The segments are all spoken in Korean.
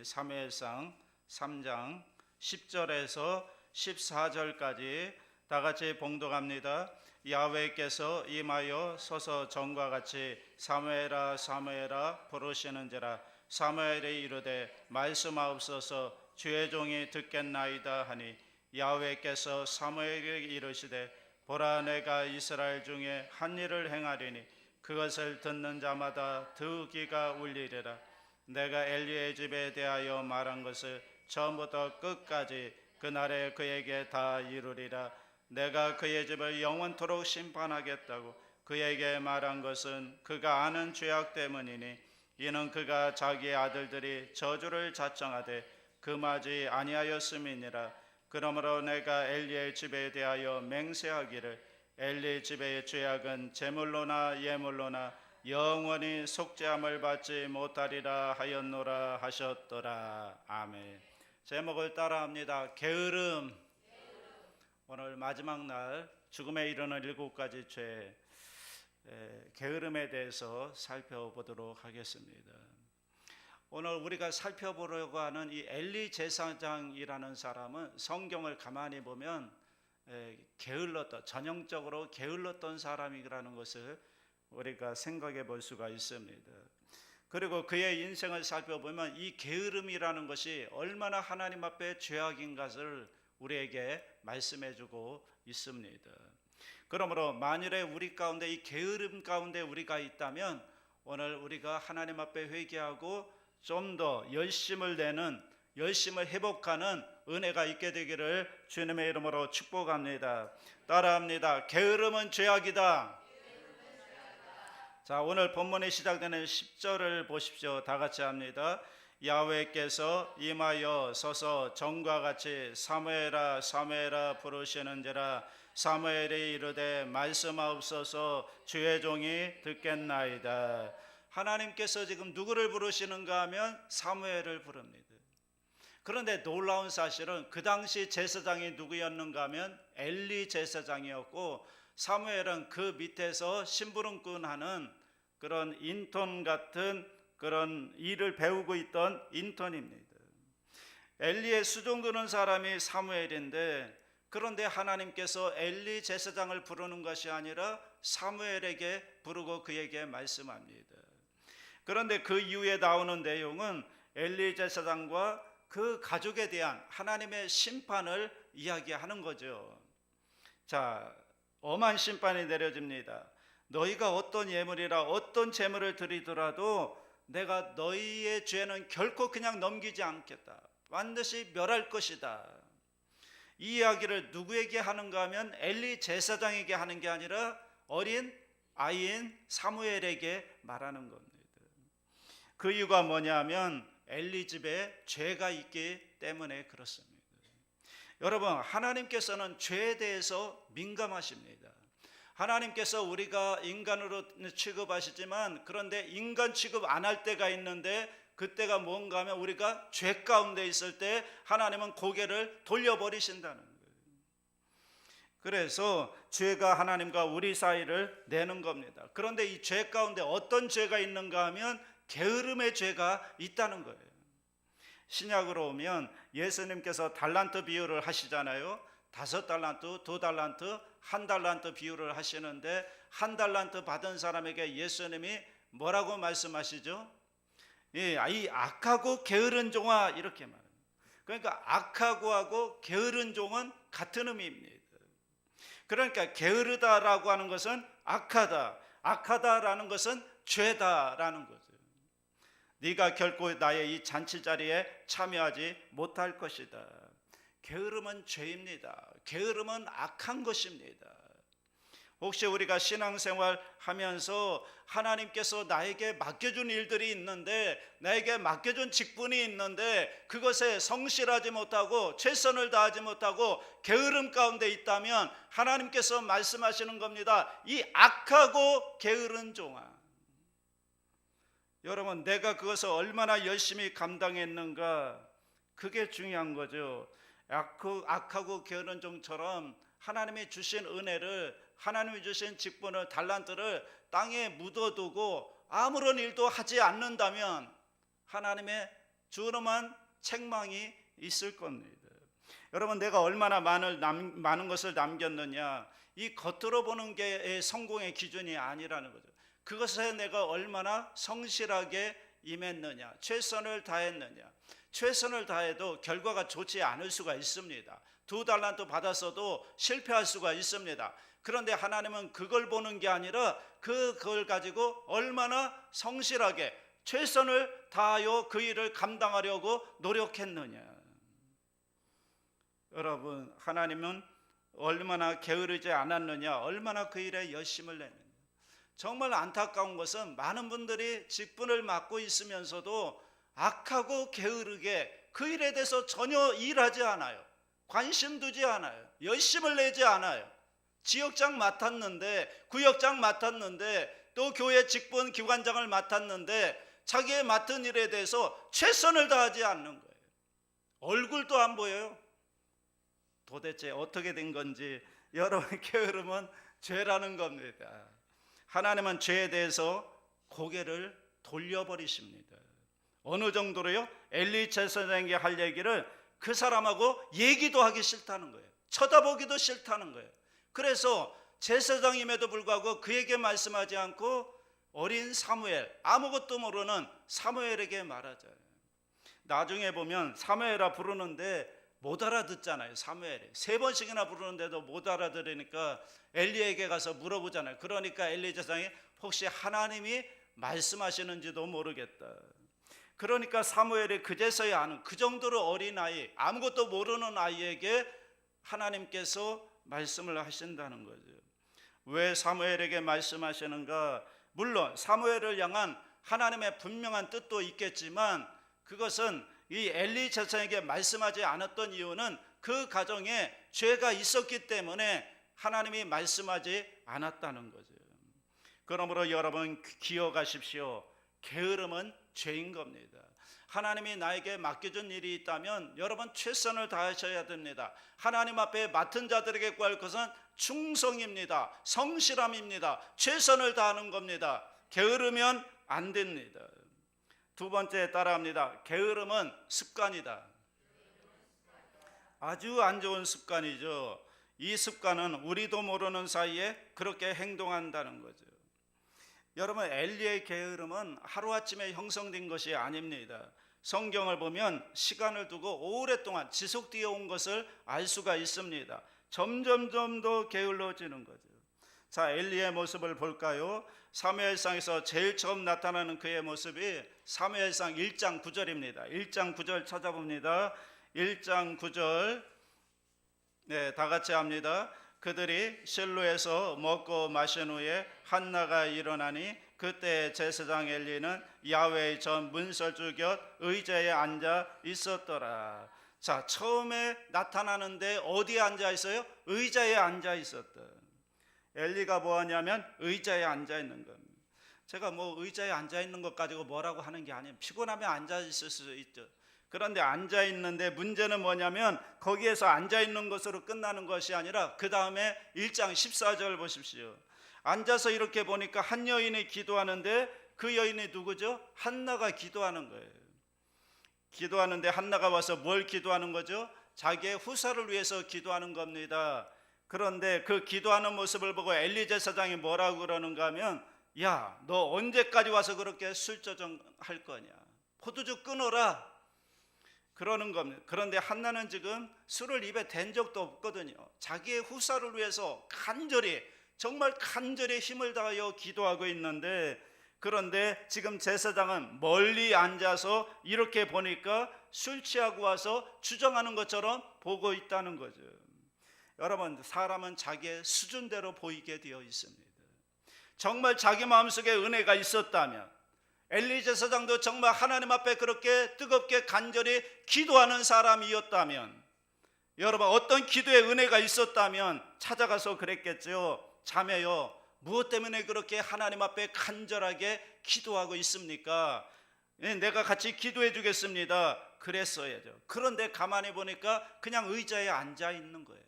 우리 사무엘상 3장 10절에서 14절까지 다 같이 봉독합니다. 야훼께서 임하여 서서 전과 같이 사무엘아 사무엘아 부르시는지라. 사무엘이 이르되 말씀하옵소서 주의 종이 듣겠나이다 하니, 야훼께서 사무엘에게 이르시되 보라, 내가 이스라엘 중에 한 일을 행하리니 그것을 듣는 자마다 두 귀가 울리리라. 내가 엘리의 집에 대하여 말한 것을 처음부터 끝까지 그날에 그에게 다 이루리라. 내가 그의 집을 영원토록 심판하겠다고 그에게 말한 것은 그가 아는 죄악 때문이니, 이는 그가 자기의 아들들이 저주를 자청하되 금하지 아니하였음이니라. 그러므로 내가 엘리의 집에 대하여 맹세하기를 엘리 집의 죄악은 제물로나 예물로나 영원히 속죄함을 받지 못하리라 하였노라 하셨더라. 아멘. 제목을 따라합니다. 게으름. 오늘 마지막 날 죽음에 이르는 7가지 죄, 게으름에 대해서 살펴보도록 하겠습니다. 오늘 우리가 살펴보려고 하는 이 엘리 제사장이라는 사람은 성경을 가만히 보면 게을렀던, 전형적으로 게을렀던 사람이라는 것을 우리가 생각해 볼 수가 있습니다. 그리고 그의 인생을 살펴보면 이 게으름이라는 것이 얼마나 하나님 앞에 죄악인 것을 우리에게 말씀해 주고 있습니다. 그러므로 만일에 우리 가운데 이 게으름 가운데 우리가 있다면 오늘 우리가 하나님 앞에 회개하고 좀 더 열심을 내는, 열심을 회복하는 은혜가 있게 되기를 주님의 이름으로 축복합니다. 따라합니다. 게으름은 죄악이다. 자, 오늘 본문이 시작되는 10절을 보십시오. 다 같이 합니다. 야훼께서 임하여 서서 전과 같이 사무엘아 사무엘아 부르시는지라. 사무엘이 이르되 말씀하옵소서 주의 종이 듣겠나이다. 하나님께서 지금 누구를 부르시는가 하면 사무엘을 부릅니다. 그런데 놀라운 사실은 그 당시 제사장이 누구였는가 하면 엘리 제사장이었고, 사무엘은 그 밑에서 심부름꾼하는 그런 인턴 같은 그런 일을 배우고 있던 인턴입니다. 엘리의 수종 두는 사람이 사무엘인데, 그런데 하나님께서 엘리 제사장을 부르는 것이 아니라 사무엘에게 부르고 그에게 말씀합니다. 그런데 그 이후에 나오는 내용은 엘리 제사장과 그 가족에 대한 하나님의 심판을 이야기하는 거죠. 자, 엄한 심판이 내려집니다. 너희가 어떤 예물이라 어떤 제물을 드리더라도 내가 너희의 죄는 결코 그냥 넘기지 않겠다. 반드시 멸할 것이다. 이 이야기를 누구에게 하는가 하면 엘리 제사장에게 하는 게 아니라 어린 아이인 사무엘에게 말하는 겁니다. 그 이유가 뭐냐면 엘리 집에 죄가 있기 때문에 그렇습니다. 여러분, 하나님께서는 죄에 대해서 민감하십니다. 하나님께서 우리가 인간으로 취급하시지만, 그런데 인간 취급 안 할 때가 있는데, 그때가 뭔가 하면 우리가 죄 가운데 있을 때 하나님은 고개를 돌려버리신다는 거예요. 그래서 죄가 하나님과 우리 사이를 내는 겁니다. 그런데 이 죄 가운데 어떤 죄가 있는가 하면 게으름의 죄가 있다는 거예요. 신약으로 오면 예수님께서 달란트 비유를 하시잖아요. 5달란트, 2달란트, 1달란트 비유를 하시는데, 1달란트 받은 사람에게 예수님이 뭐라고 말씀하시죠? 이 악하고 게으른 종아, 이렇게 말합니다. 그러니까 악하고 게으른 종은 같은 의미입니다. 그러니까 게으르다라고 하는 것은 악하다, 악하다라는 것은 죄다라는 거죠. 네가 결코 나의 이 잔치자리에 참여하지 못할 것이다. 게으름은 죄입니다. 게으름은 악한 것입니다. 혹시 우리가 신앙생활 하면서 하나님께서 나에게 맡겨준 일들이 있는데, 나에게 맡겨준 직분이 있는데 그것에 성실하지 못하고 최선을 다하지 못하고 게으름 가운데 있다면 하나님께서 말씀하시는 겁니다. 이 악하고 게으른 종아, 여러분, 내가 그것을 얼마나 열심히 감당했는가, 그게 중요한 거죠. 악하고 게으른 종처럼 하나님이 주신 은혜를, 하나님이 주신 직분을, 달란트를 땅에 묻어두고 아무런 일도 하지 않는다면 하나님의 주름한 책망이 있을 겁니다. 여러분, 내가 얼마나 많은 것을 남겼느냐, 이 겉으로 보는 게 성공의 기준이 아니라는 거죠. 그것에 내가 얼마나 성실하게 임했느냐, 최선을 다했느냐. 최선을 다해도 결과가 좋지 않을 수가 있습니다. 2달란트 받았어도 실패할 수가 있습니다. 그런데 하나님은 그걸 보는 게 아니라 그걸 가지고 얼마나 성실하게 최선을 다하여 그 일을 감당하려고 노력했느냐. 여러분, 하나님은 얼마나 게으르지 않았느냐, 얼마나 그 일에 열심을 내느냐. 정말 안타까운 것은 많은 분들이 직분을 맡고 있으면서도 악하고 게으르게 그 일에 대해서 전혀 일하지 않아요. 관심 두지 않아요. 열심을 내지 않아요. 지역장 맡았는데, 구역장 맡았는데, 또 교회 직분 기관장을 맡았는데 자기의 맡은 일에 대해서 최선을 다하지 않는 거예요. 얼굴도 안 보여요. 도대체 어떻게 된 건지. 여러분, 게으름은 죄라는 겁니다. 하나님은 죄에 대해서 고개를 돌려버리십니다. 어느 정도로요? 엘리 제사장에게 할 얘기를 그 사람하고 얘기도 하기 싫다는 거예요. 쳐다보기도 싫다는 거예요. 그래서 제사장임에도 불구하고 그에게 말씀하지 않고 어린 사무엘, 아무것도 모르는 사무엘에게 말하죠. 나중에 보면 사무엘아 부르는데 못 알아듣잖아요. 사무엘이 3번씩이나 부르는데도 못 알아들으니까 엘리에게 가서 물어보잖아요. 그러니까 엘리 제사장이 혹시 하나님이 말씀하시는지도 모르겠다. 그러니까 사무엘이 그제서야 아는, 그 정도로 어린 아이, 아무것도 모르는 아이에게 하나님께서 말씀을 하신다는 거죠. 왜 사무엘에게 말씀하시는가? 물론 사무엘을 향한 하나님의 분명한 뜻도 있겠지만 그것은 이 엘리 제사장에게 말씀하지 않았던 이유는 그 가정에 죄가 있었기 때문에 하나님이 말씀하지 않았다는 거죠. 그러므로 여러분 기억하십시오. 게으름은 죄인 겁니다. 하나님이 나에게 맡겨준 일이 있다면 여러분 최선을 다하셔야 됩니다. 하나님 앞에 맡은 자들에게 구할 것은 충성입니다. 성실함입니다. 최선을 다하는 겁니다. 게으르면 안 됩니다. 2번째 따라합니다. 게으름은 습관이다. 아주 안 좋은 습관이죠. 이 습관은 우리도 모르는 사이에 그렇게 행동한다는 거죠. 여러분, 엘리의 게으름은 하루아침에 형성된 것이 아닙니다. 성경을 보면 시간을 두고 오랫동안 지속되어 온 것을 알 수가 있습니다. 점점 더 게을러지는 거죠. 자, 엘리의 모습을 볼까요? 사무엘상에서 제일 처음 나타나는 그의 모습이 사무엘상 1장 9절입니다. 1장 9절 찾아봅니다. 1장 9절, 네, 다 같이 합니다. 그들이 실로에서 먹고 마신 후에 한나가 일어나니 그때 제사장 엘리는 야훼의 전 문설주 곁 의자에 앉아 있었더라. 자, 처음에 나타나는데 어디에 앉아 있어요? 의자에 앉아 있었다. 엘리가 뭐 하냐면 의자에 앉아 있는 겁니다. 제가 뭐 의자에 앉아 있는 것 가지고 뭐라고 하는 게 아니에요. 피곤하면 앉아 있을 수 있죠. 그런데 앉아 있는데 문제는 뭐냐면 거기에서 앉아 있는 것으로 끝나는 것이 아니라 그 다음에 1장 14절 보십시오. 앉아서 이렇게 보니까 한 여인이 기도하는데 그 여인이 누구죠? 한나가 기도하는 거예요. 기도하는데 한나가 와서 뭘 기도하는 거죠? 자기의 후사를 위해서 기도하는 겁니다. 그런데 그 기도하는 모습을 보고 엘리 제사장이 뭐라고 그러는가 하면, 야, 너 언제까지 와서 그렇게 술조정할 거냐, 포도주 끊어라, 그러는 겁니다. 그런데 한나는 지금 술을 입에 댄 적도 없거든요. 자기의 후사를 위해서 간절히, 정말 간절히 힘을 다하여 기도하고 있는데, 그런데 지금 제사장은 멀리 앉아서 이렇게 보니까 술 취하고 와서 주정하는 것처럼 보고 있다는 거죠. 여러분, 사람은 자기의 수준대로 보이게 되어 있습니다. 정말 자기 마음속에 은혜가 있었다면, 엘리 제사장도 정말 하나님 앞에 그렇게 뜨겁게 간절히 기도하는 사람이었다면, 여러분 어떤 기도의 은혜가 있었다면 찾아가서 그랬겠죠. 자매요, 무엇 때문에 그렇게 하나님 앞에 간절하게 기도하고 있습니까? 내가 같이 기도해 주겠습니다. 그랬어야죠. 그런데 가만히 보니까 그냥 의자에 앉아 있는 거예요.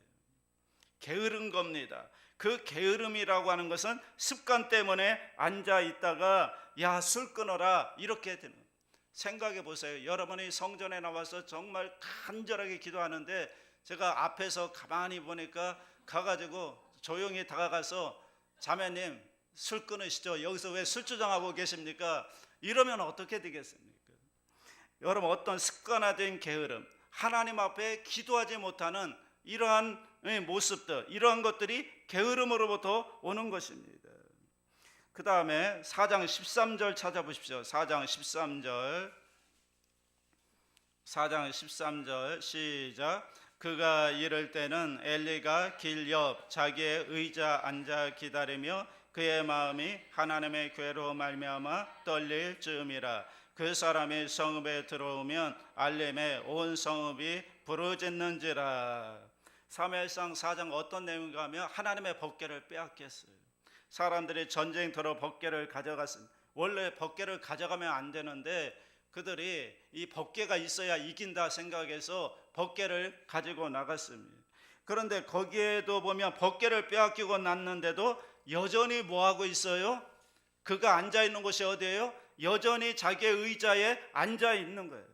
게으른 겁니다. 그 게으름이라고 하는 것은 습관 때문에 앉아 있다가 야, 술 끊어라 이렇게 되는 거예요. 생각해 보세요. 여러분이 성전에 나와서 정말 간절하게 기도하는데 제가 앞에서 가만히 보니까 가가지고 조용히 다가가서 자매님 술 끊으시죠. 여기서 왜 술 주정하고 계십니까? 이러면 어떻게 되겠습니까? 여러분, 어떤 습관화된 게으름, 하나님 앞에 기도하지 못하는 이러한 모습들, 이러한 것들이 게으름으로부터 오는 것입니다. 그 다음에 4장 13절 찾아보십시오. 4장 13절 시작. 그가 이럴 때는 엘리가 길 옆 자기의 의자 앉아 기다리며 그의 마음이 하나님의 괴로 말미암아 떨릴 즈음이라. 그 사람이 성읍에 들어오면 알림에 온 성읍이 부르짖는지라. 사무엘상 4장 어떤 내용인가 하면 하나님의 법궤를 빼앗겼어요. 사람들이 전쟁터로 법궤를 가져갔습니다. 원래 법궤를 가져가면 안 되는데 그들이 이 법궤가 있어야 이긴다 생각해서 법궤를 가지고 나갔습니다. 그런데 거기에도 보면 법궤를 빼앗기고 났는데도 여전히 뭐하고 있어요? 그가 앉아있는 곳이 어디예요? 여전히 자기의 의자에 앉아있는 거예요.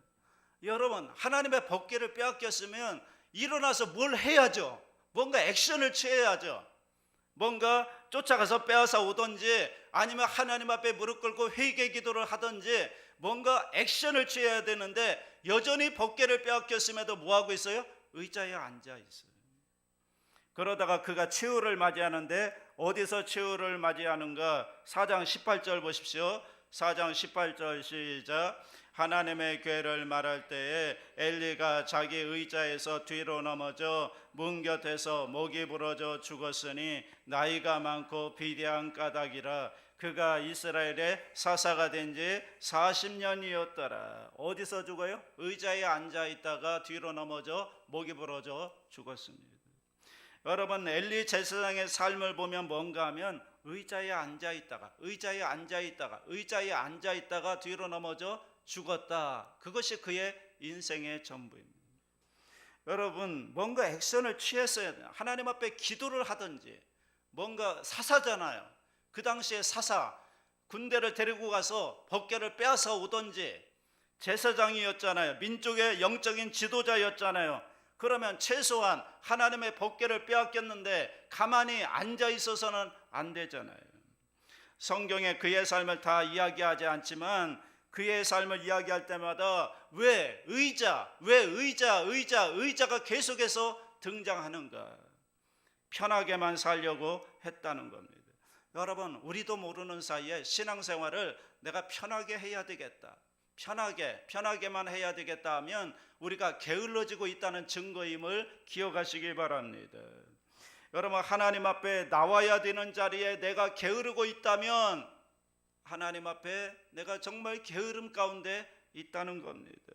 여러분, 하나님의 법궤를 빼앗겼으면 일어나서 뭘 해야죠. 뭔가 액션을 취해야죠. 뭔가 쫓아가서 빼앗아 오든지 아니면 하나님 앞에 무릎 꿇고 회개 기도를 하든지 뭔가 액션을 취해야 되는데 여전히 법궤를 빼앗겼음에도 뭐하고 있어요? 의자에 앉아 있어요. 그러다가 그가 최후를 맞이하는데 어디서 최후를 맞이하는가? 4장 18절 보십시오. 4장 18절 시작. 하나님의 괴를 말할 때에 엘리가 자기 의자에서 뒤로 넘어져 문 곁에서 목이 부러져 죽었으니 나이가 많고 비대한 까닭이라. 그가 이스라엘의 사사가 된 지 40년이었더라. 어디서 죽어요? 의자에 앉아 있다가 뒤로 넘어져 목이 부러져 죽었습니다. 여러분, 엘리 제사장의 삶을 보면 뭔가 하면 의자에 앉아 있다가 뒤로 넘어져 죽었다. 그것이 그의 인생의 전부입니다. 여러분, 뭔가 액션을 취했어야 돼요. 하나님 앞에 기도를 하든지. 뭔가 사사잖아요. 그 당시에 사사, 군대를 데리고 가서 법궤를 빼앗아 오든지, 제사장이었잖아요. 민족의 영적인 지도자였잖아요. 그러면 최소한 하나님의 법궤를 빼앗겼는데 가만히 앉아 있어서는 안 되잖아요. 성경에 그의 삶을 다 이야기하지 않지만 그의 삶을 이야기할 때마다 왜 의자가 계속해서 등장하는가? 편하게만 살려고 했다는 겁니다. 여러분, 우리도 모르는 사이에 신앙생활을 내가 편하게 해야 되겠다, 편하게만 해야 되겠다 하면 우리가 게을러지고 있다는 증거임을 기억하시기 바랍니다. 여러분, 하나님 앞에 나와야 되는 자리에 내가 게으르고 있다면 하나님 앞에 내가 정말 게으름 가운데 있다는 겁니다.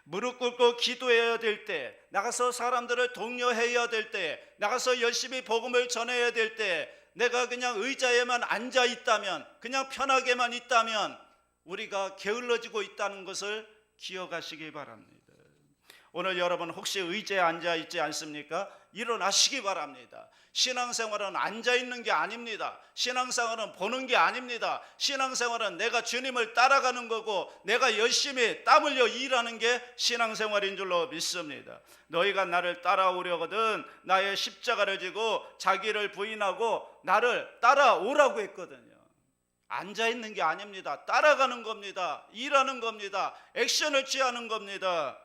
무릎 꿇고 기도해야 될 때, 나가서 사람들을 독려해야 될 때, 나가서 열심히 복음을 전해야 될 때 내가 그냥 의자에만 앉아 있다면, 그냥 편하게만 있다면 우리가 게을러지고 있다는 것을 기억하시기 바랍니다. 오늘 여러분 혹시 의자에 앉아 있지 않습니까? 일어나시기 바랍니다. 신앙생활은 앉아 있는 게 아닙니다. 신앙생활은 보는 게 아닙니다. 신앙생활은 내가 주님을 따라가는 거고 내가 열심히 땀 흘려 일하는 게 신앙생활인 줄로 믿습니다. 너희가 나를 따라오려거든 나의 십자가를 지고 자기를 부인하고 나를 따라오라고 했거든요. 앉아 있는 게 아닙니다. 따라가는 겁니다. 일하는 겁니다. 액션을 취하는 겁니다.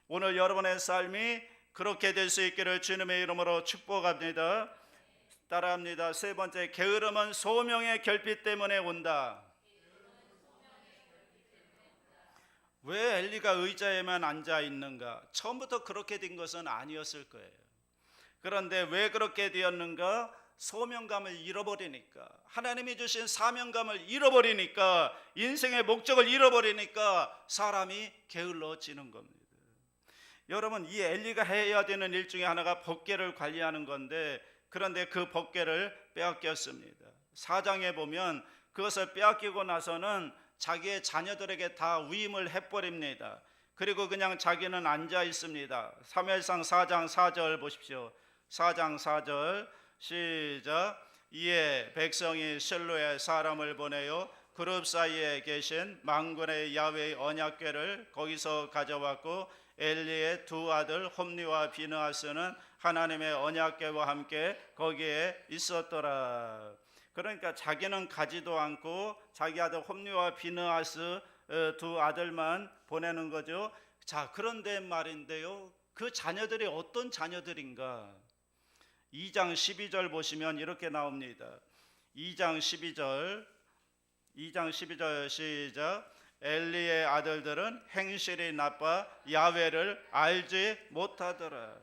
오늘 여러분의 삶이 그렇게 될 수 있기를 주님의 이름으로 축복합니다. 따라합니다. 세 번째, 게으름은 소명의 결핍 때문에 온다. 왜 엘리가 의자에만 앉아 있는가? 처음부터 그렇게 된 것은 아니었을 거예요. 그런데 왜 그렇게 되었는가? 소명감을 잃어버리니까, 하나님이 주신 사명감을 잃어버리니까, 인생의 목적을 잃어버리니까 사람이 게을러지는 겁니다. 여러분, 이 엘리가 해야 되는 일 중에 하나가 법궤를 관리하는 건데, 그런데 그 법궤를 빼앗겼습니다. 4장에 보면 그것을 빼앗기고 나서는 자기의 자녀들에게 다 위임을 해버립니다. 그리고 그냥 자기는 앉아 있습니다. 사무엘상 4장 4절 보십시오. 4장 4절 시작. 이에 백성이 실로에 사람을 보내요 그룹 사이에 계신 만군의 야훼의 언약궤를 거기서 가져왔고 엘리의 두 아들 홈리와 비느하스는 하나님의 언약궤와 함께 거기에 있었더라. 그러니까 자기는 가지도 않고 자기 아들 홈리와 비느하스 두 아들만 보내는 거죠. 자, 그런데 말인데요, 그 자녀들이 어떤 자녀들인가? 2장 12절 보시면 이렇게 나옵니다. 2장 12절 시작. 엘리의 아들들은 행실이 나빠 야훼를 알지 못하더라.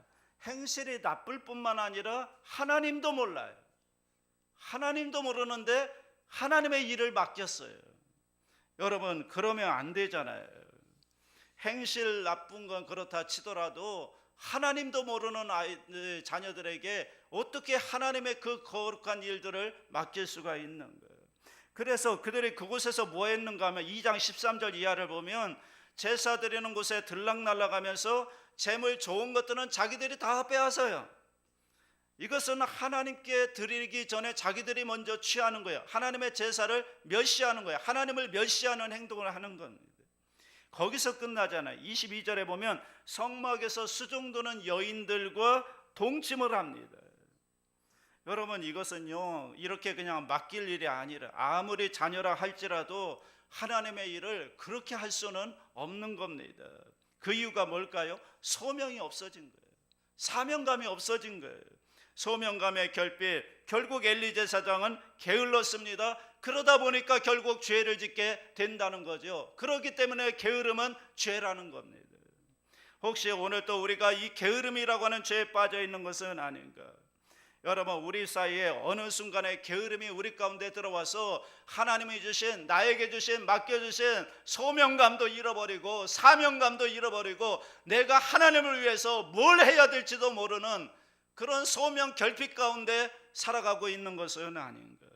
행실이 나쁠 뿐만 아니라 하나님도 몰라요. 하나님도 모르는데 하나님의 일을 맡겼어요. 여러분, 그러면 안 되잖아요. 행실 나쁜 건 그렇다 치더라도 하나님도 모르는 자녀들에게 어떻게 하나님의 그 거룩한 일들을 맡길 수가 있는 거예요. 그래서 그들이 그곳에서 뭐 했는가 하면 2장 13절 이하를 보면 제사 드리는 곳에 들락날락하면서 재물 좋은 것들은 자기들이 다 빼앗아요. 이것은 하나님께 드리기 전에 자기들이 먼저 취하는 거예요. 하나님의 제사를 멸시하는 거예요. 하나님을 멸시하는 행동을 하는 겁니다. 거기서 끝나잖아요. 22절에 보면 성막에서 수종드는 여인들과 동침을 합니다. 여러분, 이것은요 이렇게 그냥 맡길 일이 아니라 아무리 자녀라 할지라도 하나님의 일을 그렇게 할 수는 없는 겁니다. 그 이유가 뭘까요? 소명이 없어진 거예요. 사명감이 없어진 거예요. 소명감의 결핍, 결국 엘리 제사장은 게을렀습니다. 그러다 보니까 결국 죄를 짓게 된다는 거죠. 그렇기 때문에 게으름은 죄라는 겁니다. 혹시 오늘 또 우리가 이 게으름이라고 하는 죄에 빠져 있는 것은 아닌가? 여러분, 우리 사이에 어느 순간에 게으름이 우리 가운데 들어와서 하나님이 주신, 나에게 주신, 맡겨주신 소명감도 잃어버리고 사명감도 잃어버리고 내가 하나님을 위해서 뭘 해야 될지도 모르는 그런 소명 결핍 가운데 살아가고 있는 것은 아닌가.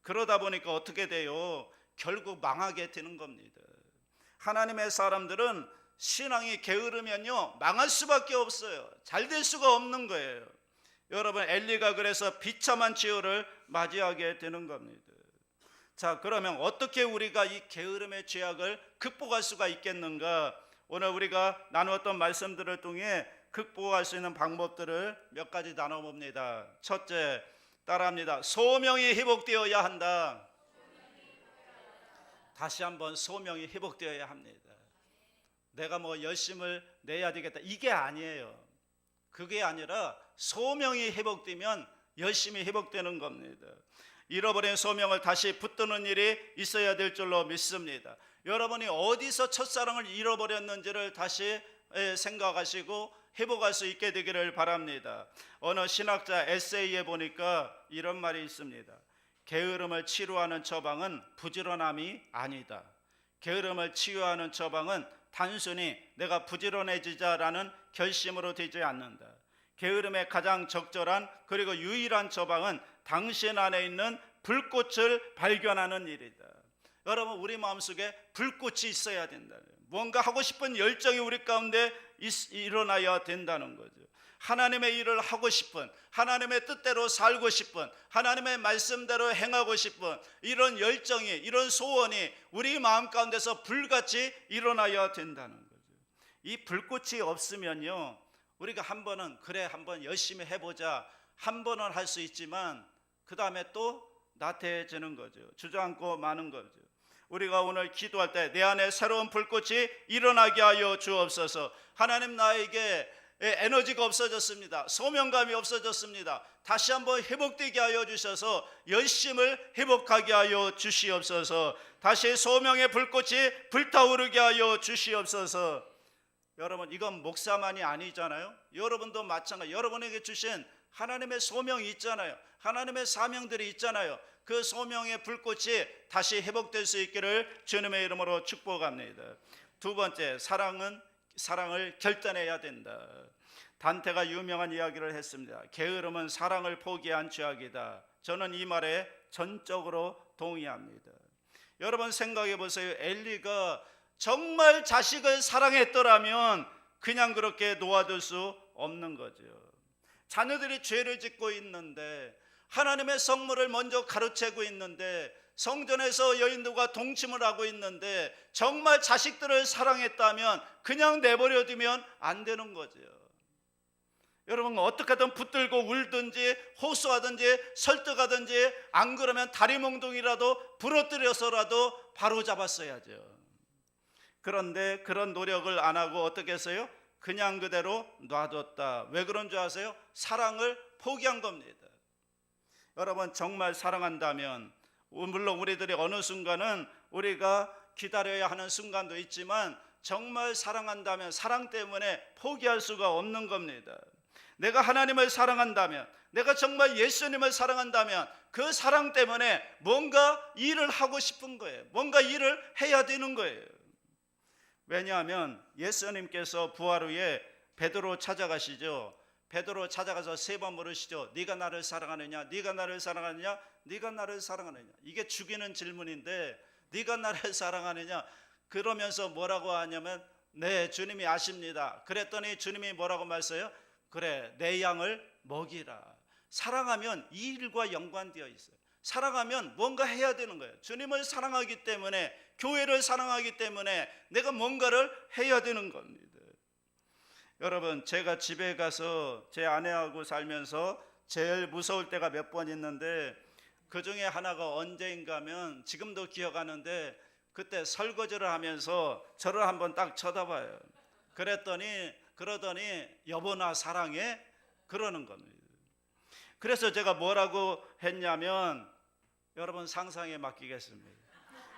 그러다 보니까 어떻게 돼요? 결국 망하게 되는 겁니다. 하나님의 사람들은 신앙이 게으르면요 망할 수밖에 없어요. 잘 될 수가 없는 거예요. 여러분, 엘리가 그래서 비참한 치유를 맞이하게 되는 겁니다. 자, 그러면 어떻게 우리가 이 게으름의 죄악을 극복할 수가 있겠는가? 오늘 우리가 나누었던 말씀들을 통해 극복할 수 있는 방법들을 몇 가지 나눠봅니다. 첫째, 따라합니다. 소명이 회복되어야 한다. 다시 한번 소명이 회복되어야 합니다. 내가 뭐 열심을 내야 되겠다, 이게 아니에요. 그게 아니라 소명이 회복되면 열심히 회복되는 겁니다. 잃어버린 소명을 다시 붙드는 일이 있어야 될 줄로 믿습니다. 여러분이 어디서 첫사랑을 잃어버렸는지를 다시 생각하시고 회복할 수 있게 되기를 바랍니다. 어느 신학자 에세이에 보니까 이런 말이 있습니다. 게으름을 치료하는 처방은 부지런함이 아니다. 게으름을 치유하는 처방은 단순히 내가 부지런해지자라는 결심으로 되지 않는다. 게으름의 가장 적절한 그리고 유일한 처방은 당신 안에 있는 불꽃을 발견하는 일이다. 여러분, 우리 마음속에 불꽃이 있어야 된다. 뭔가 하고 싶은 열정이 우리 가운데 일어나야 된다는 거죠. 하나님의 일을 하고 싶은, 하나님의 뜻대로 살고 싶은, 하나님의 말씀대로 행하고 싶은 이런 열정이, 이런 소원이 우리 마음 가운데서 불같이 일어나야 된다는 거죠. 이 불꽃이 없으면요 우리가 한 번은 그래 한번 열심히 해보자 한 번은 할 수 있지만 그 다음에 또 나태해지는 거죠. 주저앉고 마는 거죠. 우리가 오늘 기도할 때 내 안에 새로운 불꽃이 일어나게 하여 주옵소서. 하나님, 나에게 에너지가 없어졌습니다. 소명감이 없어졌습니다. 다시 한번 회복되게 하여 주셔서 열심을 회복하게 하여 주시옵소서. 다시 소명의 불꽃이 불타오르게 하여 주시옵소서. 여러분, 이건 목사만이 아니잖아요. 여러분도 마찬가지. 여러분에게 주신 하나님의 소명이 있잖아요. 하나님의 사명들이 있잖아요. 그 소명의 불꽃이 다시 회복될 수 있기를 주님의 이름으로 축복합니다. 두 번째, 사랑을 결단해야 된다. 단테가 유명한 이야기를 했습니다. 게으름은 사랑을 포기한 죄악이다. 저는 이 말에 전적으로 동의합니다. 여러분 생각해 보세요. 엘리가 정말 자식을 사랑했더라면 그냥 그렇게 놓아둘 수 없는 거죠. 자녀들이 죄를 짓고 있는데, 하나님의 성물을 먼저 가로채고 있는데 성전에서 여인들과 동침을 하고 있는데 정말 자식들을 사랑했다면 그냥 내버려 두면 안 되는 거죠. 여러분, 어떻게든 붙들고 울든지 호소하든지 설득하든지, 안 그러면 다리 몽둥이라도 부러뜨려서라도 바로 잡았어야죠. 그런데 그런 노력을 안 하고 어떻게 했어요? 그냥 그대로 놔뒀다. 왜 그런 줄 아세요? 사랑을 포기한 겁니다. 여러분, 정말 사랑한다면, 물론 우리들이 어느 순간은 우리가 기다려야 하는 순간도 있지만, 정말 사랑한다면 사랑 때문에 포기할 수가 없는 겁니다. 내가 하나님을 사랑한다면, 내가 정말 예수님을 사랑한다면 그 사랑 때문에 뭔가 일을 하고 싶은 거예요. 뭔가 일을 해야 되는 거예요. 왜냐하면 예수님께서 부활 후에 베드로 찾아가시죠. 베드로 찾아가서 3번 물으시죠. 네가 나를 사랑하느냐? 네가 나를 사랑하느냐? 네가 나를 사랑하느냐? 이게 죽이는 질문인데, 네가 나를 사랑하느냐? 그러면서 뭐라고 하냐면, 네, 주님이 아십니다. 그랬더니 주님이 뭐라고 말했어요? 그래, 내 양을 먹이라. 사랑하면 이 일과 연관되어 있어요. 사랑하면 뭔가 해야 되는 거예요. 주님을 사랑하기 때문에, 교회를 사랑하기 때문에 내가 뭔가를 해야 되는 겁니다. 여러분, 제가 집에 가서 제 아내하고 살면서 제일 무서울 때가 몇 번 있는데, 그 중에 하나가 언제인가 하면 지금도 기억하는데, 그때 설거지를 하면서 저를 한번 딱 쳐다봐요. 그러더니 여보 나 사랑해? 그러는 겁니다. 그래서 제가 뭐라고 했냐면, 여러분 상상에 맡기겠습니다.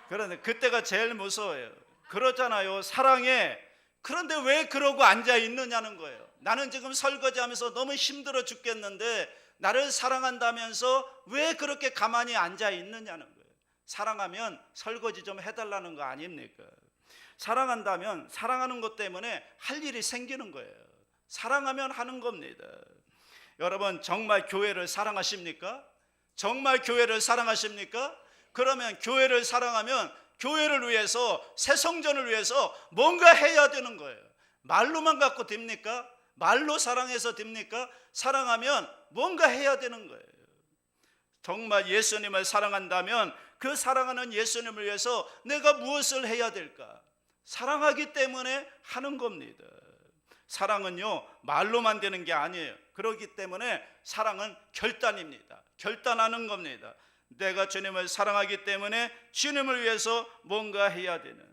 그런데 그때가 제일 무서워요. 그렇잖아요, 사랑해. 그런데 왜 그러고 앉아 있느냐는 거예요. 나는 지금 설거지하면서 너무 힘들어 죽겠는데 나를 사랑한다면서 왜 그렇게 가만히 앉아 있느냐는 거예요. 사랑하면 설거지 좀 해달라는 거 아닙니까? 사랑한다면 사랑하는 것 때문에 할 일이 생기는 거예요. 사랑하면 하는 겁니다. 여러분, 정말 교회를 사랑하십니까? 정말 교회를 사랑하십니까? 그러면 교회를 사랑하면 교회를 위해서, 새 성전을 위해서 뭔가 해야 되는 거예요. 말로만 갖고 됩니까? 말로 사랑해서 됩니까? 사랑하면 뭔가 해야 되는 거예요. 정말 예수님을 사랑한다면 그 사랑하는 예수님을 위해서 내가 무엇을 해야 될까? 사랑하기 때문에 하는 겁니다. 사랑은요, 말로만 되는 게 아니에요. 그렇기 때문에 사랑은 결단입니다. 결단하는 겁니다. 내가 주님을 사랑하기 때문에 주님을 위해서 뭔가 해야 되는,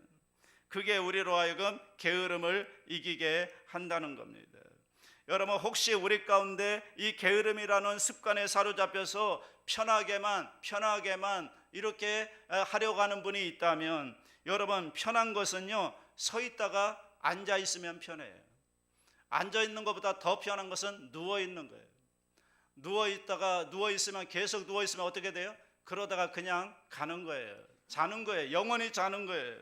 그게 우리로 하여금 게으름을 이기게 한다는 겁니다. 여러분, 혹시 우리 가운데 이 게으름이라는 습관에 사로잡혀서 편하게만 이렇게 하려고 하는 분이 있다면, 여러분, 편한 것은요, 서 있다가 앉아 있으면 편해요. 앉아 있는 것보다 더 편한 것은 누워 있는 거예요. 누워 있으면 계속 누워 있으면 어떻게 돼요? 그러다가 그냥 가는 거예요. 자는 거예요. 영원히 자는 거예요.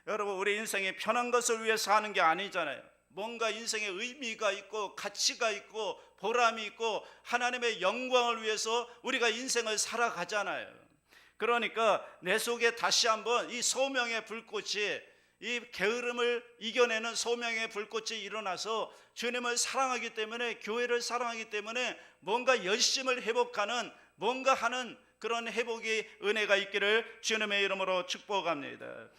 여러분, 우리 인생이 편한 것을 위해서 하는 게 아니잖아요. 뭔가 인생에 의미가 있고 가치가 있고 보람이 있고 하나님의 영광을 위해서 우리가 인생을 살아가잖아요. 그러니까 내 속에 다시 한번 이 소명의 불꽃이, 이 게으름을 이겨내는 소명의 불꽃이 일어나서 주님을 사랑하기 때문에, 교회를 사랑하기 때문에 뭔가 열심을 회복하는, 뭔가 하는 그런 회복의 은혜가 있기를 주님의 이름으로 축복합니다.